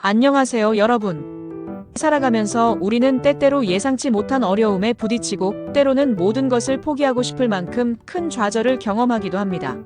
안녕하세요, 여러분. 살아가면서 우리는 때때로 예상치 못한 어려움에 부딪히고 때로는 모든 것을 포기하고 싶을 만큼 큰 좌절을 경험하기도 합니다.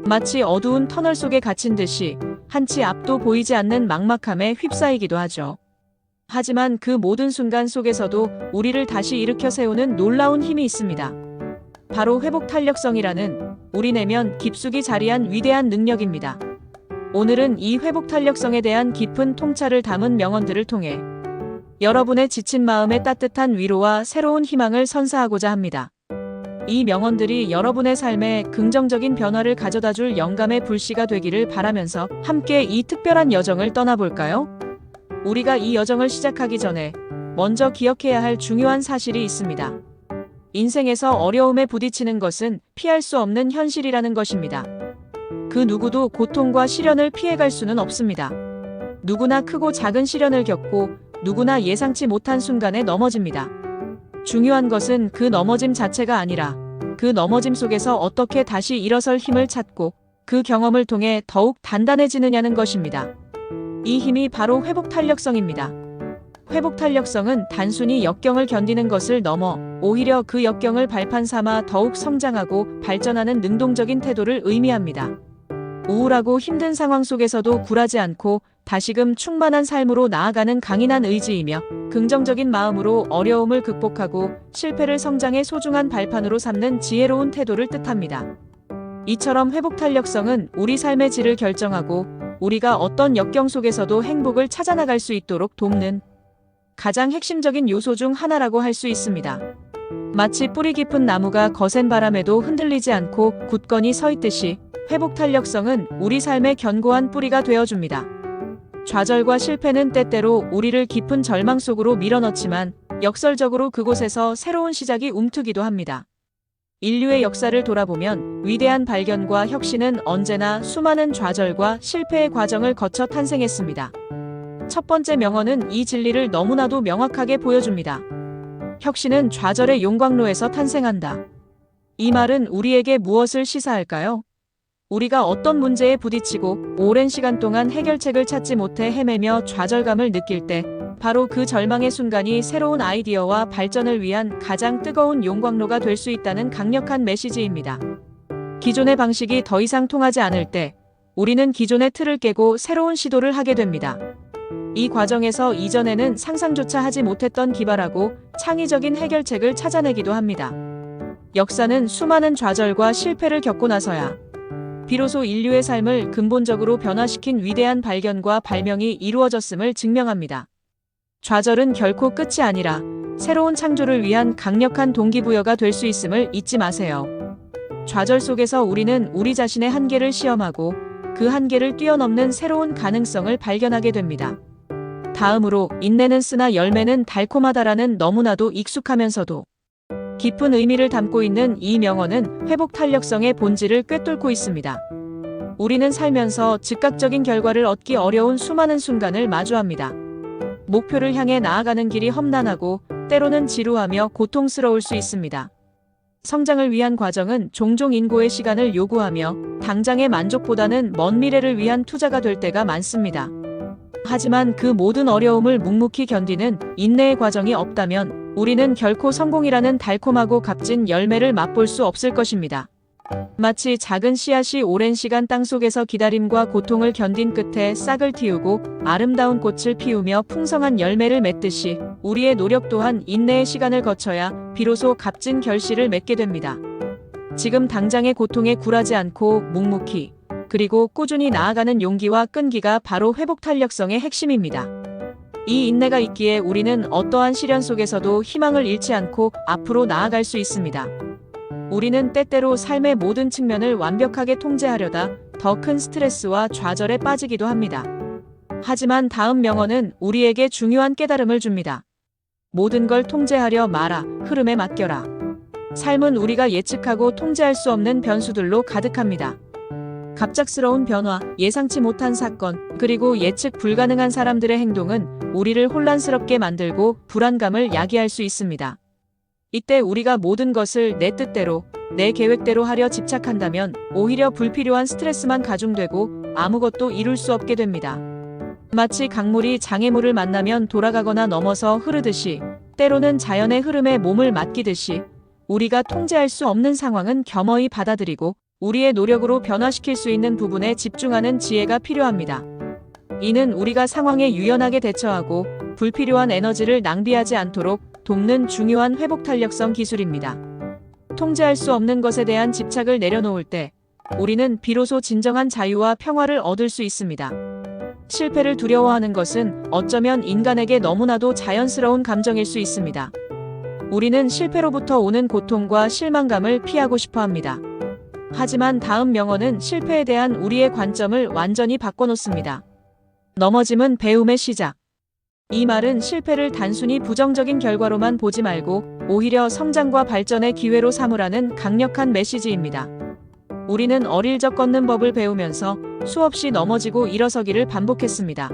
마치 어두운 터널 속에 갇힌 듯이 한치 앞도 보이지 않는 막막함에 휩싸이기도 하죠. 하지만 그 모든 순간 속에서도 우리를 다시 일으켜 세우는 놀라운 힘이 있습니다. 바로 회복 탄력성이라는 우리 내면 깊숙이 자리한 위대한 능력입니다. 오늘은 이 회복 탄력성에 대한 깊은 통찰을 담은 명언들을 통해 여러분의 지친 마음에 따뜻한 위로와 새로운 희망을 선사하고자 합니다. 이 명언들이 여러분의 삶에 긍정적인 변화를 가져다줄 영감의 불씨가 되기를 바라면서 함께 이 특별한 여정을 떠나볼까요? 우리가 이 여정을 시작하기 전에 먼저 기억해야 할 중요한 사실이 있습니다. 인생에서 어려움에 부딪히는 것은 피할 수 없는 현실이라는 것입니다. 그 누구도 고통과 시련을 피해갈 수는 없습니다. 누구나 크고 작은 시련을 겪고 누구나 예상치 못한 순간에 넘어집니다. 중요한 것은 그 넘어짐 자체가 아니라 그 넘어짐 속에서 어떻게 다시 일어설 힘을 찾고 그 경험을 통해 더욱 단단해지느냐는 것입니다. 이 힘이 바로 회복 탄력성입니다. 회복 탄력성은 단순히 역경을 견디는 것을 넘어 오히려 그 역경을 발판 삼아 더욱 성장하고 발전하는 능동적인 태도를 의미합니다. 우울하고 힘든 상황 속에서도 굴하지 않고 다시금 충만한 삶으로 나아가는 강인한 의지이며 긍정적인 마음으로 어려움을 극복하고 실패를 성장의 소중한 발판으로 삼는 지혜로운 태도를 뜻합니다. 이처럼 회복 탄력성은 우리 삶의 질을 결정하고 우리가 어떤 역경 속에서도 행복을 찾아나갈 수 있도록 돕는 가장 핵심적인 요소 중 하나라고 할 수 있습니다. 마치 뿌리 깊은 나무가 거센 바람에도 흔들리지 않고 굳건히 서 있듯이 회복 탄력성은 우리 삶의 견고한 뿌리가 되어줍니다. 좌절과 실패는 때때로 우리를 깊은 절망 속으로 밀어넣지만 역설적으로 그곳에서 새로운 시작이 움트기도 합니다. 인류의 역사를 돌아보면 위대한 발견과 혁신은 언제나 수많은 좌절과 실패의 과정을 거쳐 탄생했습니다. 첫 번째 명언은 이 진리를 너무나도 명확하게 보여줍니다. 혁신은 좌절의 용광로에서 탄생한다. 이 말은 우리에게 무엇을 시사할까요? 우리가 어떤 문제에 부딪히고 오랜 시간 동안 해결책을 찾지 못해 헤매며 좌절감을 느낄 때 바로 그 절망의 순간이 새로운 아이디어와 발전을 위한 가장 뜨거운 용광로가 될 수 있다는 강력한 메시지입니다. 기존의 방식이 더 이상 통하지 않을 때 우리는 기존의 틀을 깨고 새로운 시도를 하게 됩니다. 이 과정에서 이전에는 상상조차 하지 못했던 기발하고 창의적인 해결책을 찾아내기도 합니다. 역사는 수많은 좌절과 실패를 겪고 나서야 비로소 인류의 삶을 근본적으로 변화시킨 위대한 발견과 발명이 이루어졌음을 증명합니다. 좌절은 결코 끝이 아니라 새로운 창조를 위한 강력한 동기부여가 될 수 있음을 잊지 마세요. 좌절 속에서 우리는 우리 자신의 한계를 시험하고 그 한계를 뛰어넘는 새로운 가능성을 발견하게 됩니다. 다음으로 인내는 쓰나 열매는 달콤하다라는 너무나도 익숙하면서도 깊은 의미를 담고 있는 이 명언은 회복 탄력성의 본질을 꿰뚫고 있습니다. 우리는 살면서 즉각적인 결과를 얻기 어려운 수많은 순간을 마주합니다. 목표를 향해 나아가는 길이 험난하고 때로는 지루하며 고통스러울 수 있습니다. 성장을 위한 과정은 종종 인고의 시간을 요구하며 당장의 만족보다는 먼 미래를 위한 투자가 될 때가 많습니다. 하지만 그 모든 어려움을 묵묵히 견디는 인내의 과정이 없다면 우리는 결코 성공이라는 달콤하고 값진 열매를 맛볼 수 없을 것입니다. 마치 작은 씨앗이 오랜 시간 땅속에서 기다림과 고통을 견딘 끝에 싹을 틔우고 아름다운 꽃을 피우며 풍성한 열매를 맺듯이 우리의 노력 또한 인내의 시간을 거쳐야 비로소 값진 결실을 맺게 됩니다. 지금 당장의 고통에 굴하지 않고 묵묵히 그리고 꾸준히 나아가는 용기와 끈기가 바로 회복 탄력성의 핵심입니다. 이 인내가 있기에 우리는 어떠한 시련 속에서도 희망을 잃지 않고 앞으로 나아갈 수 있습니다. 우리는 때때로 삶의 모든 측면을 완벽하게 통제하려다 더 큰 스트레스와 좌절에 빠지기도 합니다. 하지만 다음 명언은 우리에게 중요한 깨달음을 줍니다. 모든 걸 통제하려 마라, 흐름에 맡겨라. 삶은 우리가 예측하고 통제할 수 없는 변수들로 가득합니다. 갑작스러운 변화, 예상치 못한 사건, 그리고 예측 불가능한 사람들의 행동은 우리를 혼란스럽게 만들고 불안감을 야기할 수 있습니다. 이때 우리가 모든 것을 내 뜻대로, 내 계획대로 하려 집착한다면 오히려 불필요한 스트레스만 가중되고 아무것도 이룰 수 없게 됩니다. 마치 강물이 장애물을 만나면 돌아가거나 넘어서 흐르듯이, 때로는 자연의 흐름에 몸을 맡기듯이 우리가 통제할 수 없는 상황은 겸허히 받아들이고 우리의 노력으로 변화시킬 수 있는 부분에 집중하는 지혜가 필요합니다. 이는 우리가 상황에 유연하게 대처하고 불필요한 에너지를 낭비하지 않도록 돕는 중요한 회복 탄력성 기술입니다. 통제할 수 없는 것에 대한 집착을 내려놓을 때 우리는 비로소 진정한 자유와 평화를 얻을 수 있습니다. 실패를 두려워하는 것은 어쩌면 인간에게 너무나도 자연스러운 감정일 수 있습니다. 우리는 실패로부터 오는 고통과 실망감을 피하고 싶어 합니다. 하지만 다음 명언은 실패에 대한 우리의 관점을 완전히 바꿔놓습니다. 넘어짐은 배움의 시작. 이 말은 실패를 단순히 부정적인 결과로만 보지 말고 오히려 성장과 발전의 기회로 삼으라는 강력한 메시지입니다. 우리는 어릴 적 걷는 법을 배우면서 수없이 넘어지고 일어서기를 반복했습니다.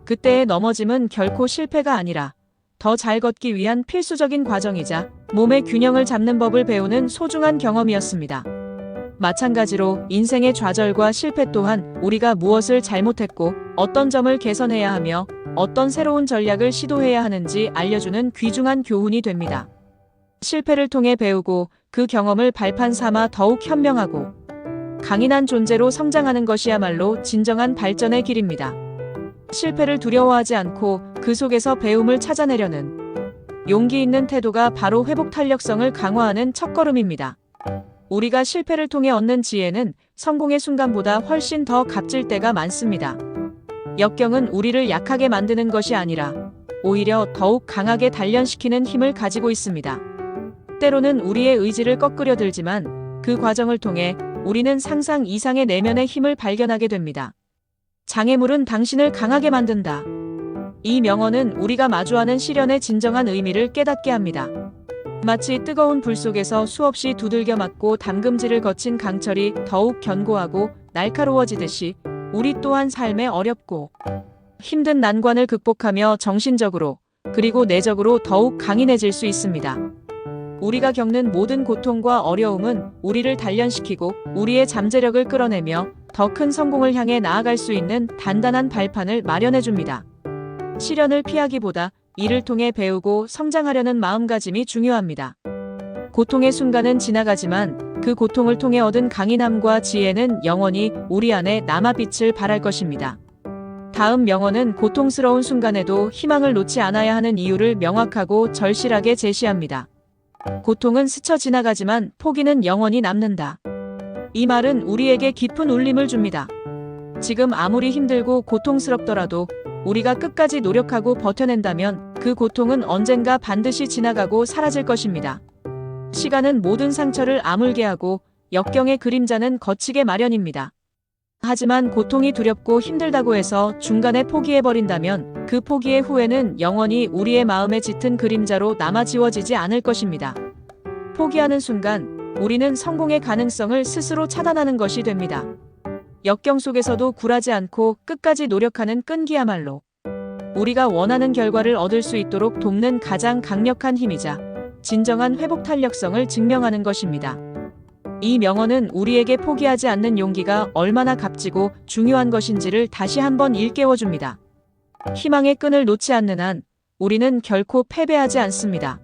그때의 넘어짐은 결코 실패가 아니라 더 잘 걷기 위한 필수적인 과정이자 몸의 균형을 잡는 법을 배우는 소중한 경험이었습니다. 마찬가지로 인생의 좌절과 실패 또한 우리가 무엇을 잘못했고 어떤 점을 개선해야 하며 어떤 새로운 전략을 시도해야 하는지 알려주는 귀중한 교훈이 됩니다. 실패를 통해 배우고 그 경험을 발판 삼아 더욱 현명하고 강인한 존재로 성장하는 것이야말로 진정한 발전의 길입니다. 실패를 두려워하지 않고 그 속에서 배움을 찾아내려는 용기 있는 태도가 바로 회복 탄력성을 강화하는 첫걸음입니다. 우리가 실패를 통해 얻는 지혜는 성공의 순간보다 훨씬 더 값질 때가 많습니다. 역경은 우리를 약하게 만드는 것이 아니라 오히려 더욱 강하게 단련시키는 힘을 가지고 있습니다. 때로는 우리의 의지를 꺾으려 들지만 그 과정을 통해 우리는 상상 이상의 내면의 힘을 발견하게 됩니다. 장애물은 당신을 강하게 만든다. 이 명언은 우리가 마주하는 시련의 진정한 의미를 깨닫게 합니다. 마치 뜨거운 불 속에서 수없이 두들겨 맞고 담금질을 거친 강철이 더욱 견고하고 날카로워지듯이 우리 또한 삶의 어렵고 힘든 난관을 극복하며 정신적으로 그리고 내적으로 더욱 강인해질 수 있습니다. 우리가 겪는 모든 고통과 어려움은 우리를 단련시키고 우리의 잠재력을 끌어내며 더 큰 성공을 향해 나아갈 수 있는 단단한 발판을 마련해 줍니다. 시련을 피하기보다 이를 통해 배우고 성장하려는 마음가짐이 중요합니다. 고통의 순간은 지나가지만 그 고통을 통해 얻은 강인함과 지혜는 영원히 우리 안에 남아 빛을 발할 것입니다. 다음 명언은 고통스러운 순간에도 희망을 놓지 않아야 하는 이유를 명확하고 절실하게 제시합니다. 고통은 스쳐 지나가지만 포기는 영원히 남는다. 이 말은 우리에게 깊은 울림을 줍니다. 지금 아무리 힘들고 고통스럽더라도 우리가 끝까지 노력하고 버텨낸다면 그 고통은 언젠가 반드시 지나가고 사라질 것입니다. 시간은 모든 상처를 아물게 하고 역경의 그림자는 거치게 마련입니다. 하지만 고통이 두렵고 힘들다고 해서 중간에 포기해버린다면 그 포기의 후회는 영원히 우리의 마음에 짙은 그림자로 남아 지워지지 않을 것입니다. 포기하는 순간 우리는 성공의 가능성을 스스로 차단하는 것이 됩니다. 역경 속에서도 굴하지 않고 끝까지 노력하는 끈기야말로 우리가 원하는 결과를 얻을 수 있도록 돕는 가장 강력한 힘이자 진정한 회복 탄력성을 증명하는 것입니다. 이 명언은 우리에게 포기하지 않는 용기가 얼마나 값지고 중요한 것인지를 다시 한번 일깨워줍니다. 희망의 끈을 놓지 않는 한 우리는 결코 패배하지 않습니다.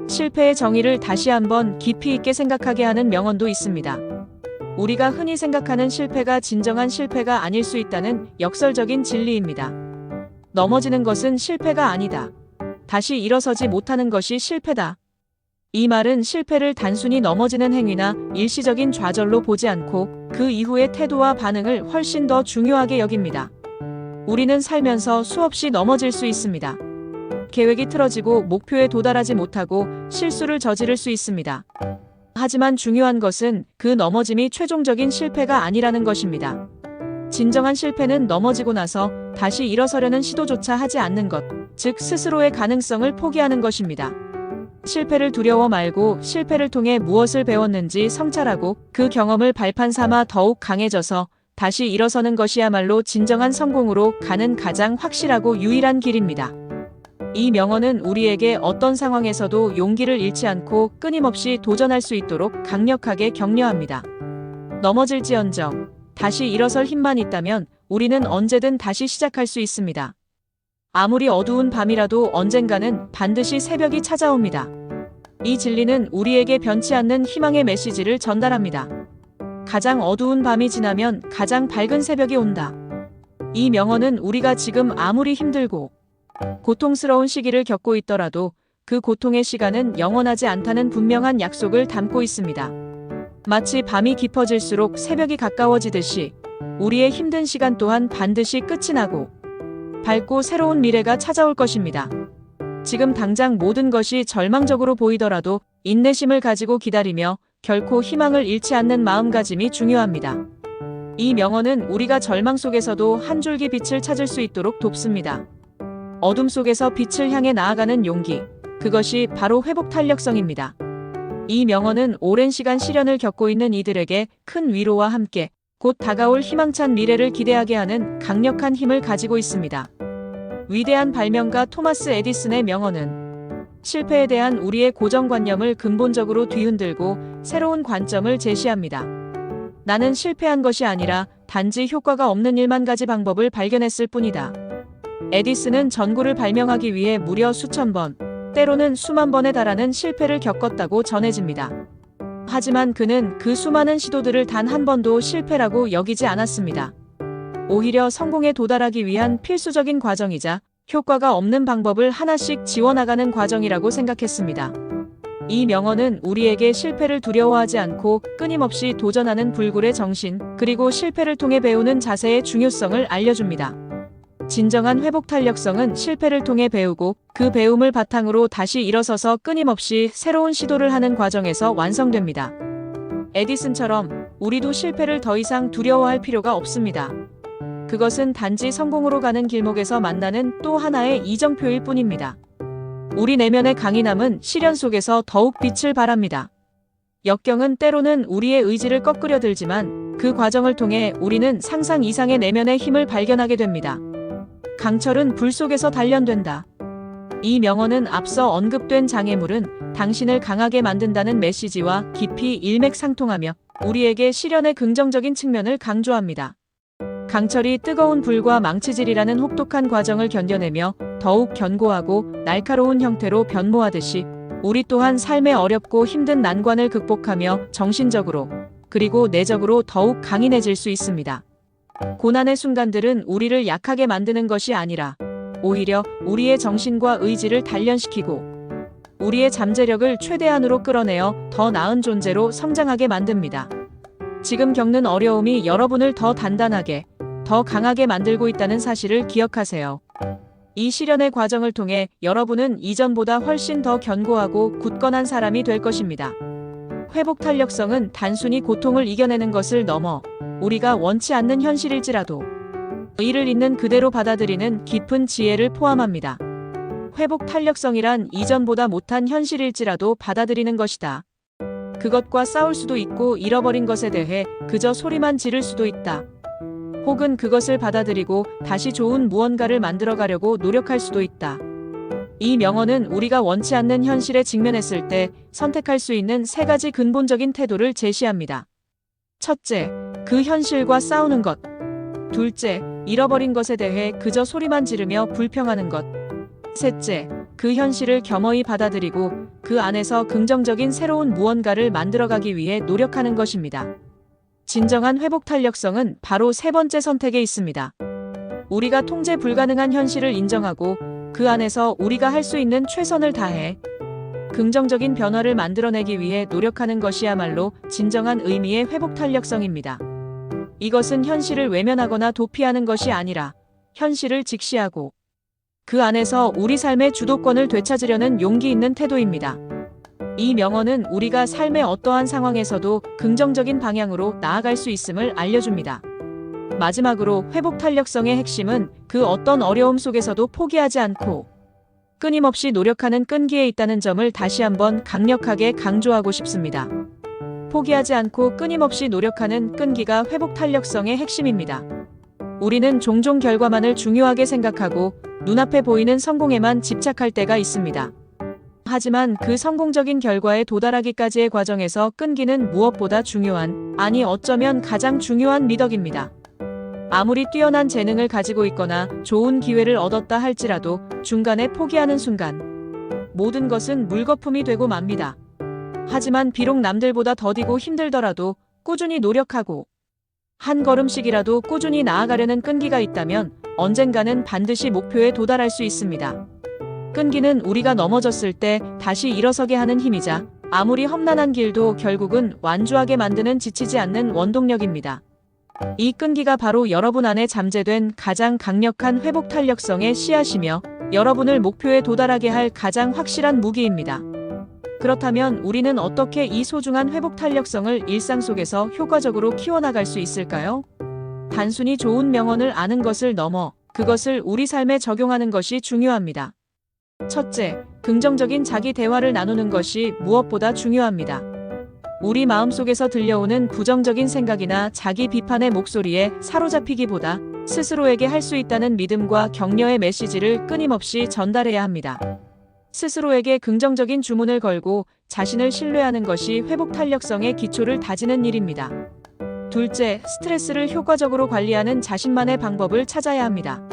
실패의 정의를 다시 한번 깊이 있게 생각하게 하는 명언도 있습니다. 우리가 흔히 생각하는 실패가 진정한 실패가 아닐 수 있다는 역설적인 진리입니다. 넘어지는 것은 실패가 아니다. 다시 일어서지 못하는 것이 실패다. 이 말은 실패를 단순히 넘어지는 행위나 일시적인 좌절로 보지 않고 그 이후의 태도와 반응을 훨씬 더 중요하게 여깁니다. 우리는 살면서 수없이 넘어질 수 있습니다. 계획이 틀어지고 목표에 도달하지 못하고 실수를 저지를 수 있습니다. 하지만 중요한 것은 그 넘어짐이 최종적인 실패가 아니라는 것입니다. 진정한 실패는 넘어지고 나서 다시 일어서려는 시도조차 하지 않는 것, 즉 스스로의 가능성을 포기하는 것입니다. 실패를 두려워 말고 실패를 통해 무엇을 배웠는지 성찰하고 그 경험을 발판 삼아 더욱 강해져서 다시 일어서는 것이야말로 진정한 성공으로 가는 가장 확실하고 유일한 길입니다. 이 명언은 우리에게 어떤 상황에서도 용기를 잃지 않고 끊임없이 도전할 수 있도록 강력하게 격려합니다. 넘어질지언정 다시 일어설 힘만 있다면 우리는 언제든 다시 시작할 수 있습니다. 아무리 어두운 밤이라도 언젠가는 반드시 새벽이 찾아옵니다. 이 진리는 우리에게 변치 않는 희망의 메시지를 전달합니다. 가장 어두운 밤이 지나면 가장 밝은 새벽이 온다. 이 명언은 우리가 지금 아무리 힘들고 고통스러운 시기를 겪고 있더라도 그 고통의 시간은 영원하지 않다는 분명한 약속을 담고 있습니다. 마치 밤이 깊어질수록 새벽이 가까워지듯이 우리의 힘든 시간 또한 반드시 끝이 나고 밝고 새로운 미래가 찾아올 것입니다. 지금 당장 모든 것이 절망적으로 보이더라도 인내심을 가지고 기다리며 결코 희망을 잃지 않는 마음가짐이 중요합니다. 이 명언은 우리가 절망 속에서도 한 줄기 빛을 찾을 수 있도록 돕습니다. 어둠 속에서 빛을 향해 나아가는 용기, 그것이 바로 회복 탄력성입니다. 이 명언은 오랜 시간 시련을 겪고 있는 이들에게 큰 위로와 함께 곧 다가올 희망찬 미래를 기대하게 하는 강력한 힘을 가지고 있습니다. 위대한 발명가 토마스 에디슨의 명언은 실패에 대한 우리의 고정관념을 근본적으로 뒤흔들고 새로운 관점을 제시합니다. 나는 실패한 것이 아니라 단지 효과가 없는 1만 가지 방법을 발견했을 뿐이다. 에디슨은 전구를 발명하기 위해 무려 수천 번, 때로는 수만 번에 달하는 실패를 겪었다고 전해집니다. 하지만 그는 그 수많은 시도들을 단 한 번도 실패라고 여기지 않았습니다. 오히려 성공에 도달하기 위한 필수적인 과정이자 효과가 없는 방법을 하나씩 지워나가는 과정이라고 생각했습니다. 이 명언은 우리에게 실패를 두려워하지 않고 끊임없이 도전하는 불굴의 정신, 그리고 실패를 통해 배우는 자세의 중요성을 알려줍니다. 진정한 회복 탄력성은 실패를 통해 배우고 그 배움을 바탕으로 다시 일어서서 끊임없이 새로운 시도를 하는 과정에서 완성됩니다. 에디슨처럼 우리도 실패를 더 이상 두려워할 필요가 없습니다. 그것은 단지 성공으로 가는 길목에서 만나는 또 하나의 이정표일 뿐입니다. 우리 내면의 강인함은 시련 속에서 더욱 빛을 발합니다. 역경은 때로는 우리의 의지를 꺾으려 들지만 그 과정을 통해 우리는 상상 이상의 내면의 힘을 발견하게 됩니다. 강철은 불 속에서 단련된다. 이 명언은 앞서 언급된 장애물은 당신을 강하게 만든다는 메시지와 깊이 일맥상통하며 우리에게 시련의 긍정적인 측면을 강조합니다. 강철이 뜨거운 불과 망치질이라는 혹독한 과정을 견뎌내며 더욱 견고하고 날카로운 형태로 변모하듯이 우리 또한 삶의 어렵고 힘든 난관을 극복하며 정신적으로 그리고 내적으로 더욱 강인해질 수 있습니다. 고난의 순간들은 우리를 약하게 만드는 것이 아니라 오히려 우리의 정신과 의지를 단련시키고 우리의 잠재력을 최대한으로 끌어내어 더 나은 존재로 성장하게 만듭니다. 지금 겪는 어려움이 여러분을 더 단단하게, 더 강하게 만들고 있다는 사실을 기억하세요. 이 시련의 과정을 통해 여러분은 이전보다 훨씬 더 견고하고 굳건한 사람이 될 것입니다. 회복 탄력성은 단순히 고통을 이겨내는 것을 넘어 우리가 원치 않는 현실일지라도 이를 있는 그대로 받아들이는 깊은 지혜를 포함합니다. 회복 탄력성이란 이전보다 못한 현실일지라도 받아들이는 것이다. 그것과 싸울 수도 있고 잃어버린 것에 대해 그저 소리만 지를 수도 있다. 혹은 그것을 받아들이고 다시 좋은 무언가를 만들어가려고 노력할 수도 있다. 이 명언은 우리가 원치 않는 현실에 직면했을 때 선택할 수 있는 3가지 근본적인 태도를 제시합니다. 첫째, 그 현실과 싸우는 것. 둘째, 잃어버린 것에 대해 그저 소리만 지르며 불평하는 것. 셋째, 그 현실을 겸허히 받아들이고 그 안에서 긍정적인 새로운 무언가를 만들어가기 위해 노력하는 것입니다. 진정한 회복 탄력성은 바로 3번째 선택에 있습니다. 우리가 통제 불가능한 현실을 인정하고 그 안에서 우리가 할 수 있는 최선을 다해 긍정적인 변화를 만들어내기 위해 노력하는 것이야말로 진정한 의미의 회복 탄력성입니다. 이것은 현실을 외면하거나 도피하는 것이 아니라 현실을 직시하고 그 안에서 우리 삶의 주도권을 되찾으려는 용기 있는 태도입니다. 이 명언은 우리가 삶의 어떠한 상황에서도 긍정적인 방향으로 나아갈 수 있음을 알려줍니다. 마지막으로 회복 탄력성의 핵심은 그 어떤 어려움 속에서도 포기하지 않고 끊임없이 노력하는 끈기에 있다는 점을 다시 한번 강력하게 강조하고 싶습니다. 포기하지 않고 끊임없이 노력하는 끈기가 회복 탄력성의 핵심입니다. 우리는 종종 결과만을 중요하게 생각하고 눈앞에 보이는 성공에만 집착할 때가 있습니다. 하지만 그 성공적인 결과에 도달하기까지의 과정에서 끈기는 무엇보다 중요한, 아니 어쩌면 가장 중요한 미덕입니다. 아무리 뛰어난 재능을 가지고 있거나 좋은 기회를 얻었다 할지라도 중간에 포기하는 순간 모든 것은 물거품이 되고 맙니다. 하지만 비록 남들보다 더디고 힘들더라도 꾸준히 노력하고 한 걸음씩이라도 꾸준히 나아가려는 끈기가 있다면 언젠가는 반드시 목표에 도달할 수 있습니다. 끈기는 우리가 넘어졌을 때 다시 일어서게 하는 힘이자 아무리 험난한 길도 결국은 완주하게 만드는 지치지 않는 원동력입니다. 이 끈기가 바로 여러분 안에 잠재된 가장 강력한 회복 탄력성의 씨앗이며 여러분을 목표에 도달하게 할 가장 확실한 무기입니다. 그렇다면 우리는 어떻게 이 소중한 회복 탄력성을 일상 속에서 효과적으로 키워나갈 수 있을까요? 단순히 좋은 명언을 아는 것을 넘어 그것을 우리 삶에 적용하는 것이 중요합니다. 첫째, 긍정적인 자기 대화를 나누는 것이 무엇보다 중요합니다. 우리 마음속에서 들려오는 부정적인 생각이나 자기 비판의 목소리에 사로잡히기보다 스스로에게 할 수 있다는 믿음과 격려의 메시지를 끊임없이 전달해야 합니다. 스스로에게 긍정적인 주문을 걸고 자신을 신뢰하는 것이 회복 탄력성의 기초를 다지는 일입니다. 둘째, 스트레스를 효과적으로 관리하는 자신만의 방법을 찾아야 합니다.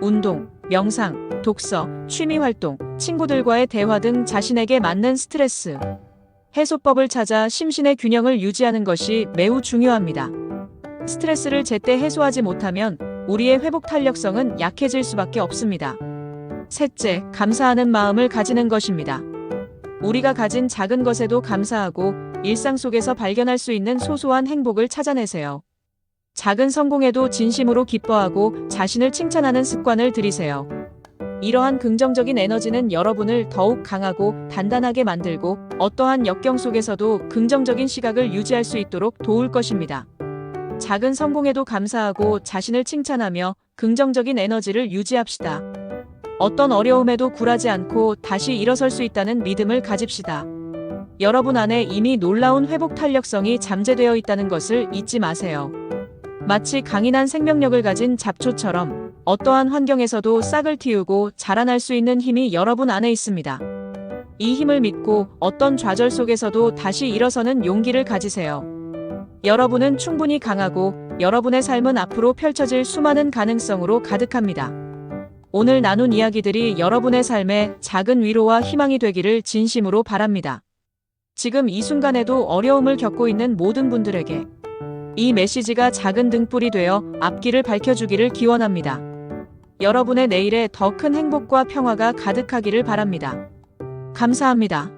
운동, 명상, 독서, 취미 활동, 친구들과의 대화 등 자신에게 맞는 스트레스 해소법을 찾아 심신의 균형을 유지하는 것이 매우 중요합니다. 스트레스를 제때 해소하지 못하면 우리의 회복 탄력성은 약해질 수밖에 없습니다. 셋째, 감사하는 마음을 가지는 것입니다. 우리가 가진 작은 것에도 감사하고 일상 속에서 발견할 수 있는 소소한 행복을 찾아내세요. 작은 성공에도 진심으로 기뻐하고 자신을 칭찬하는 습관을 들이세요. 이러한 긍정적인 에너지는 여러분을 더욱 강하고 단단하게 만들고 어떠한 역경 속에서도 긍정적인 시각을 유지할 수 있도록 도울 것입니다. 작은 성공에도 감사하고 자신을 칭찬하며 긍정적인 에너지를 유지합시다. 어떤 어려움에도 굴하지 않고 다시 일어설 수 있다는 믿음을 가집시다. 여러분 안에 이미 놀라운 회복 탄력성이 잠재되어 있다는 것을 잊지 마세요. 마치 강인한 생명력을 가진 잡초처럼 어떠한 환경에서도 싹을 틔우고 자라날 수 있는 힘이 여러분 안에 있습니다. 이 힘을 믿고 어떤 좌절 속에서도 다시 일어서는 용기를 가지세요. 여러분은 충분히 강하고 여러분의 삶은 앞으로 펼쳐질 수많은 가능성으로 가득합니다. 오늘 나눈 이야기들이 여러분의 삶에 작은 위로와 희망이 되기를 진심으로 바랍니다. 지금 이 순간에도 어려움을 겪고 있는 모든 분들에게 이 메시지가 작은 등불이 되어 앞길을 밝혀주기를 기원합니다. 여러분의 내일에 더 큰 행복과 평화가 가득하기를 바랍니다. 감사합니다.